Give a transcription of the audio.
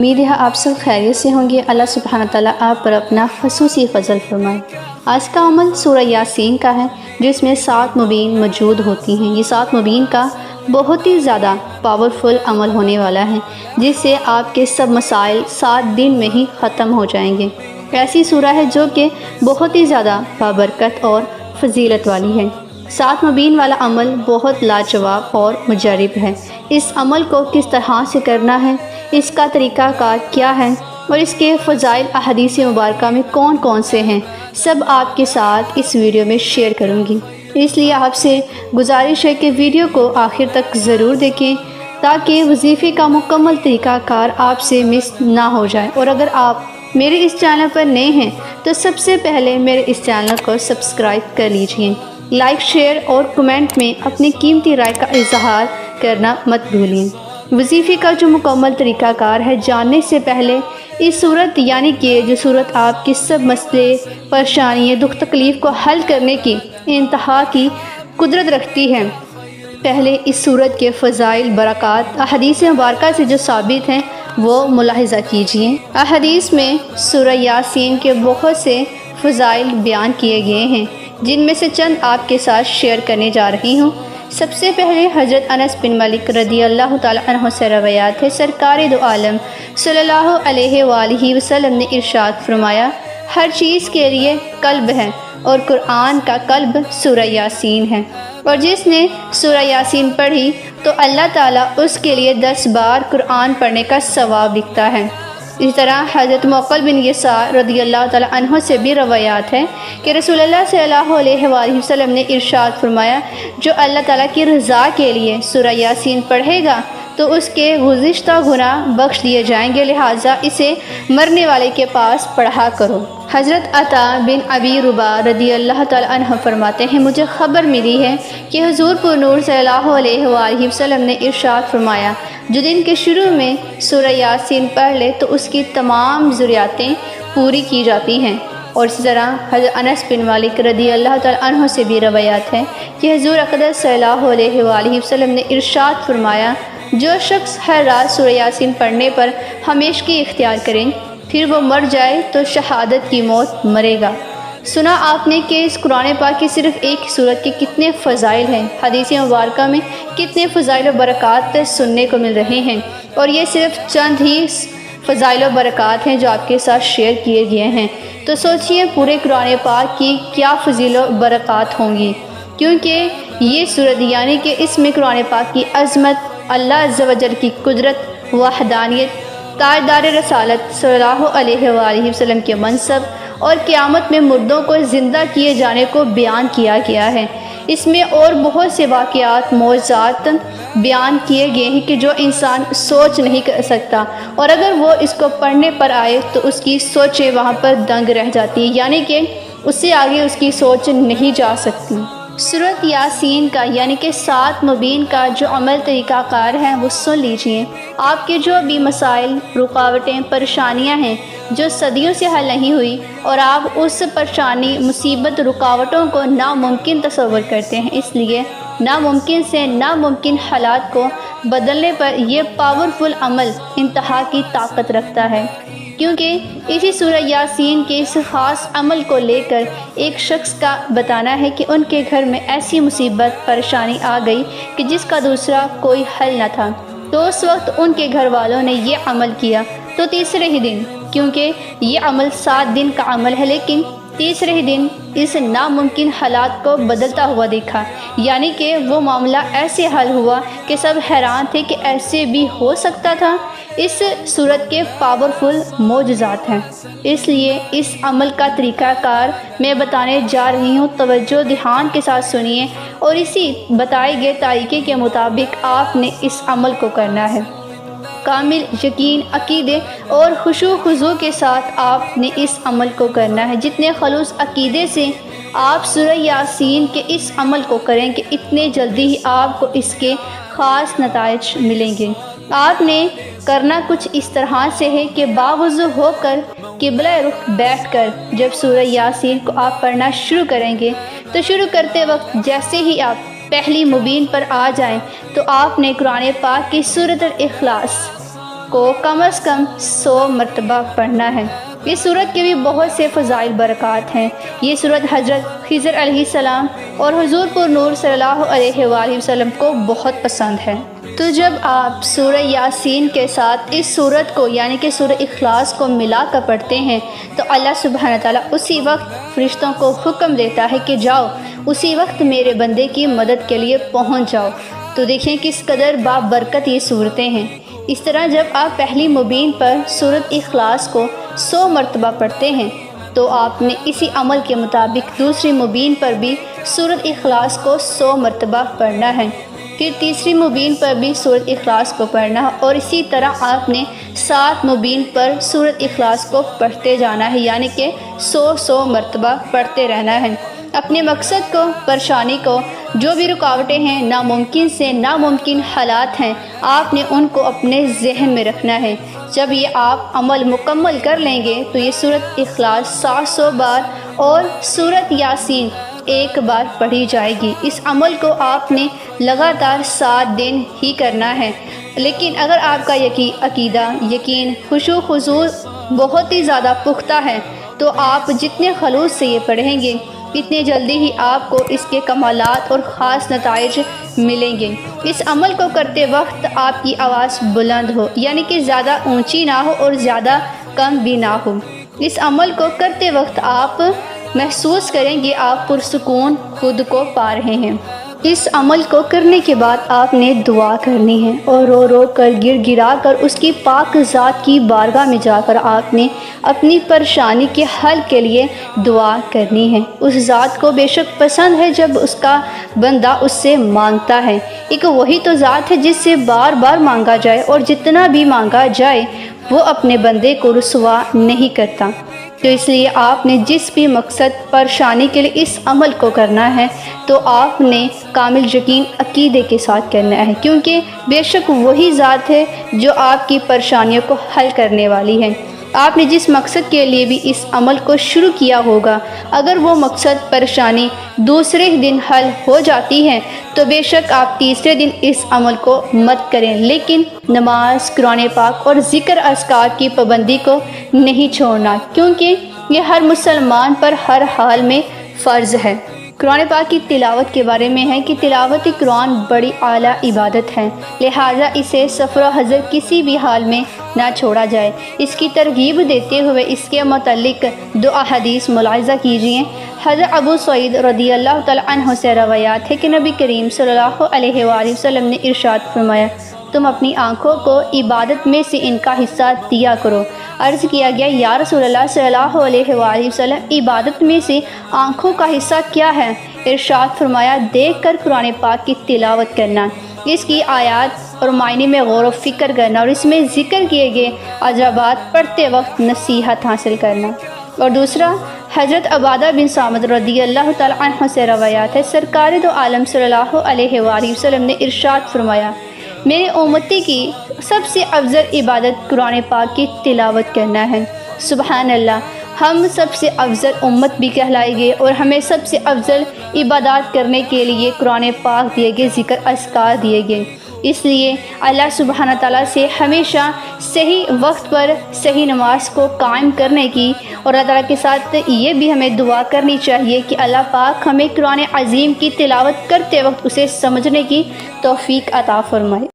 امید ہے آپ سب خیریت سے ہوں گے۔ اللہ سبحانہ تعالیٰ آپ پر اپنا خصوصی فضل فرمائے۔ آج کا عمل سورہ یاسین کا ہے، جس میں 7 مبین موجود ہوتی ہیں۔ یہ 7 مبین کا بہت ہی زیادہ پاورفل عمل ہونے والا ہے، جس سے آپ کے سب مسائل 7 دن میں ہی ختم ہو جائیں گے۔ ایسی سورہ ہے جو کہ بہت ہی زیادہ بابرکت اور فضیلت والی ہے۔ 7 مبین والا عمل بہت لاجواب اور مجرب ہے۔ اس عمل کو کس طرح سے کرنا ہے، اس کا طریقہ کار کیا ہے اور اس کے فضائل احادیث مبارکہ میں کون کون سے ہیں، سب آپ کے ساتھ اس ویڈیو میں شیئر کروں گی۔ اس لیے آپ سے گزارش ہے کہ ویڈیو کو آخر تک ضرور دیکھیں تاکہ وظیفے کا مکمل طریقہ کار آپ سے مس نہ ہو جائے۔ اور اگر آپ میرے اس چینل پر نئے ہیں تو سب سے پہلے میرے اس چینل کو سبسکرائب کر لیجئے۔ لائک، شیئر اور کمنٹ میں اپنی قیمتی رائے کا اظہار کرنا مت بھولیں۔ وظیفے کا جو مکمل طریقہ کار ہے جاننے سے پہلے اس صورت یعنی کہ جو صورت آپ کی سب مسئلے، پریشانیاں، دکھ تکلیف کو حل کرنے کی انتہا کی قدرت رکھتی ہے، پہلے اس صورت کے فضائل، برکات احادیث مبارکہ سے جو ثابت ہیں وہ ملاحظہ کیجئے۔ احادیث میں سورہ یاسین کے بہت سے فضائل بیان کیے گئے ہیں، جن میں سے چند آپ کے ساتھ شیئر کرنے جا رہی ہوں۔ سب سے پہلے حضرت انس بن مالک رضی اللہ تعالیٰ عنہ سے روایات ہے، سرکار دو عالم صلی اللہ علیہ وآلہ وسلم نے ارشاد فرمایا، ہر چیز کے لیے قلب ہے اور قرآن کا قلب سورہ یاسین ہے، اور جس نے سورہ یاسین پڑھی تو اللہ تعالیٰ اس کے لیے 10 بار قرآن پڑھنے کا ثواب لکھتا ہے۔ اسی طرح حضرت معقل بن یسار رضی اللہ تعالیٰ عنہ سے بھی روایات ہے کہ رسول اللہ صلی اللہ علیہ وآلہ وسلم نے ارشاد فرمایا، جو اللہ تعالیٰ کی رضا کے لیے سورہ یاسین پڑھے گا تو اس کے گزشتہ گناہ بخش دیے جائیں گے، لہٰذا اسے مرنے والے کے پاس پڑھا کرو۔ حضرت عطا بن ابی رباح رضی اللہ تعالیٰ عنہ فرماتے ہیں، مجھے خبر ملی ہے کہ حضور پر نور صلی اللہ علیہ وآلہ وسلم نے ارشاد فرمایا، جو دن کے شروع میں سورہ یاسین پڑھ لے تو اس کی تمام ضروریاتیں پوری کی جاتی ہیں۔ اور اسی طرح حضرت انس بن مالک رضی اللہ تعالیٰ عنہ سے بھی روایات ہیں کہ حضور اقدس صلی اللہ علیہ وآلہ وسلم نے ارشاد فرمایا، جو شخص ہر رات سورہ یاسین پڑھنے پر ہمیشگی اختیار کریں پھر وہ مر جائے تو شہادت کی موت مرے گا۔ سنا آپ نے کہ اس قرآن پاک کی صرف ایک صورت کے کتنے فضائل ہیں، حدیث مبارکہ میں کتنے فضائل و برکات سننے کو مل رہے ہیں، اور یہ صرف چند ہی فضائل و برکات ہیں جو آپ کے ساتھ شیئر کیے گئے ہیں۔ تو سوچئے پورے قرآن پاک کی کیا فضیل و برکات ہوں گی، کیونکہ یہ صورت یعنی کہ اس میں قرآن پاک کی عظمت، اللہ عز و جل کی قدرت، وحدانیت، تاجدار رسالت صلی اللہ علیہ وآلہ وسلم کے منصب اور قیامت میں مردوں کو زندہ کیے جانے کو بیان کیا گیا ہے۔ اس میں اور بہت سے واقعات، معجزات بیان کیے گئے ہیں کہ جو انسان سوچ نہیں کر سکتا، اور اگر وہ اس کو پڑھنے پر آئے تو اس کی سوچیں وہاں پر دنگ رہ جاتی، یعنی کہ اس سے آگے اس کی سوچ نہیں جا سکتی۔ سورۃ یاسین کا یعنی کہ 7 مبین کا جو عمل طریقہ کار ہے وہ سن لیجئے۔ آپ کے جو بھی مسائل، رکاوٹیں، پریشانیاں ہیں جو صدیوں سے حل نہیں ہوئی، اور آپ اس پریشانی، مصیبت، رکاوٹوں کو ناممکن تصور کرتے ہیں، اس لیے ناممکن سے ناممکن حالات کو بدلنے پر یہ پاورفل عمل انتہا کی طاقت رکھتا ہے، کیونکہ اسی سورہ یاسین کے اس خاص عمل کو لے کر ایک شخص کا بتانا ہے کہ ان کے گھر میں ایسی مصیبت، پریشانی آ گئی کہ جس کا دوسرا کوئی حل نہ تھا، تو اس وقت ان کے گھر والوں نے یہ عمل کیا تو تیسرے ہی دن، کیونکہ یہ عمل 7 دن کا عمل ہے، لیکن تیسرے ہی دن اس ناممکن حالات کو بدلتا ہوا دیکھا، یعنی کہ وہ معاملہ ایسے حل ہوا کہ سب حیران تھے کہ ایسے بھی ہو سکتا تھا۔ اس صورت کے پاورفل معجزات ہیں، اس لیے اس عمل کا طریقہ کار میں بتانے جا رہی ہوں، توجہ دھیان کے ساتھ سنیے، اور اسی بتائے گئے طریقے کے مطابق آپ نے اس عمل کو کرنا ہے۔ کامل یقین، عقیدے اور خشوع خضوع کے ساتھ آپ نے اس عمل کو کرنا ہے۔ جتنے خلوص عقیدے سے آپ سورہ یاسین کے اس عمل کو کریں گے، اتنے جلدی ہی آپ کو اس کے خاص نتائج ملیں گے۔ آپ نے کرنا کچھ اس طرح سے ہے کہ باوضو ہو کر قبلہ رخ بیٹھ کر جب سورہ یاسین کو آپ پڑھنا شروع کریں گے تو شروع کرتے وقت جیسے ہی آپ پہلی مبین پر آ جائیں تو آپ نے قرآن پاک کی سورۃ الاخلاص کو کم از کم 100 مرتبہ پڑھنا ہے۔ اس سورت کے بھی بہت سے فضائل برکات ہیں۔ یہ سورت حضرت خضر علیہ السلام اور حضور پر نور صلی اللہ علیہ وآلہ وسلم کو بہت پسند ہے۔ تو جب آپ سورہ یاسین کے ساتھ اس سورت کو یعنی کہ سورہ اخلاص کو ملا کر پڑھتے ہیں تو اللہ سبحانہ تعالیٰ اسی وقت فرشتوں کو حکم دیتا ہے کہ جاؤ اسی وقت میرے بندے کی مدد کے لیے پہنچ جاؤ۔ تو دیکھیں کس قدر بابرکت یہ صورتیں ہیں۔ اس طرح جب آپ پہلی مبین پر سورت اخلاص کو 100 مرتبہ پڑھتے ہیں تو آپ نے اسی عمل کے مطابق دوسری مبین پر بھی سورت اخلاص کو 100 مرتبہ پڑھنا ہے، پھر تیسری مبین پر بھی سورت اخلاص کو پڑھنا ہے، اور اسی طرح آپ نے 7 مبین پر سورت اخلاص کو پڑھتے جانا ہے، یعنی کہ 100 مرتبہ پڑھتے رہنا ہے۔ اپنے مقصد کو، پریشانی کو، جو بھی رکاوٹیں ہیں، ناممکن سے ناممکن حالات ہیں، آپ نے ان کو اپنے ذہن میں رکھنا ہے۔ جب یہ آپ عمل مکمل کر لیں گے تو یہ سورت اخلاص 700 بار اور سورت یاسین 1 بار پڑھی جائے گی۔ اس عمل کو آپ نے لگاتار 7 دن ہی کرنا ہے، لیکن اگر آپ کا عقیدہ، یقین، خشوع و خضوع بہت ہی زیادہ پختہ ہے تو آپ جتنے خلوص سے یہ پڑھیں گے اتنے جلدی ہی آپ کو اس کے کمالات اور خاص نتائج ملیں گے۔ اس عمل کو کرتے وقت آپ کی آواز بلند ہو، یعنی کہ زیادہ اونچی نہ ہو اور زیادہ کم بھی نہ ہو۔ اس عمل کو کرتے وقت آپ محسوس کریں گے آپ پرسکون خود کو پا رہے ہیں۔ اس عمل کو کرنے کے بعد آپ نے دعا کرنی ہے اور رو رو کر گر گرا کر اس کی پاک ذات کی بارگاہ میں جا کر آپ نے اپنی پریشانی کے حل کے لیے دعا کرنی ہے۔ اس ذات کو بے شک پسند ہے جب اس کا بندہ اس سے مانگتا ہے۔ ایک وہی تو ذات ہے جس سے بار بار مانگا جائے اور جتنا بھی مانگا جائے وہ اپنے بندے کو رسوا نہیں کرتا۔ تو اس لیے آپ نے جس بھی مقصد پریشانی کے لیے اس عمل کو کرنا ہے تو آپ نے کامل یقین عقیدے کے ساتھ کرنا ہے، کیونکہ بے شک وہی ذات ہے جو آپ کی پریشانیوں کو حل کرنے والی ہے۔ آپ نے جس مقصد کے لیے بھی اس عمل کو شروع کیا ہوگا، اگر وہ مقصد پریشانی دوسرے دن حل ہو جاتی ہے تو بے شک آپ تیسرے دن اس عمل کو مت کریں، لیکن نماز، قرآن پاک اور ذکر اذکار کی پابندی کو نہیں چھوڑنا، کیونکہ یہ ہر مسلمان پر ہر حال میں فرض ہے۔ قرآن پاک کی تلاوت کے بارے میں ہے کہ تلاوت قرآن بڑی اعلیٰ عبادت ہے، لہٰذا اسے سفر و حضر کسی بھی حال میں نہ چھوڑا جائے۔ اس کی ترغیب دیتے ہوئے اس کے متعلق 2 احادیث ملاحظہ کیجیے۔ حضرت ابو سعید رضی اللہ تعالیٰ عنہ سے روایات ہے کہ نبی کریم صلی اللہ علیہ وآلہ وسلم نے ارشاد فرمایا، تم اپنی آنکھوں کو عبادت میں سے ان کا حصہ دیا کرو۔ عرض کیا گیا، یا رسول اللہ صلی اللہ علیہ وآلہ وسلم، عبادت میں سے آنکھوں کا حصہ کیا ہے؟ ارشاد فرمایا، دیکھ کر قرآن پاک کی تلاوت کرنا، اس کی آیات اور معنی میں غور و فکر کرنا اور اس میں ذکر کیے گئے عجائبات پڑھتے وقت نصیحت حاصل کرنا۔ اور دوسرا، حضرت عبادہ بن صامت رضی اللہ تعالیٰ عنہ سے روایات ہے، سرکار دو عالم صلی اللہ علیہ وآلہ وسلم نے ارشاد فرمایا، میرے امتی کی سب سے افضل عبادت قرآن پاک کی تلاوت کرنا ہے۔ سبحان اللہ، ہم سب سے افضل امت بھی کہلائے گئے اور ہمیں سب سے افضل عبادات کرنے کے لیے قرآن پاک دیے گئے، ذکر اذکار دیے گئے۔ اس لیے اللہ سبحانہ تعالیٰ سے ہمیشہ صحیح وقت پر صحیح نماز کو قائم کرنے کی اور اللہ تعالیٰ کے ساتھ یہ بھی ہمیں دعا کرنی چاہیے کہ اللہ پاک ہمیں قرآن عظیم کی تلاوت کرتے وقت اسے سمجھنے کی توفیق عطا فرمائے۔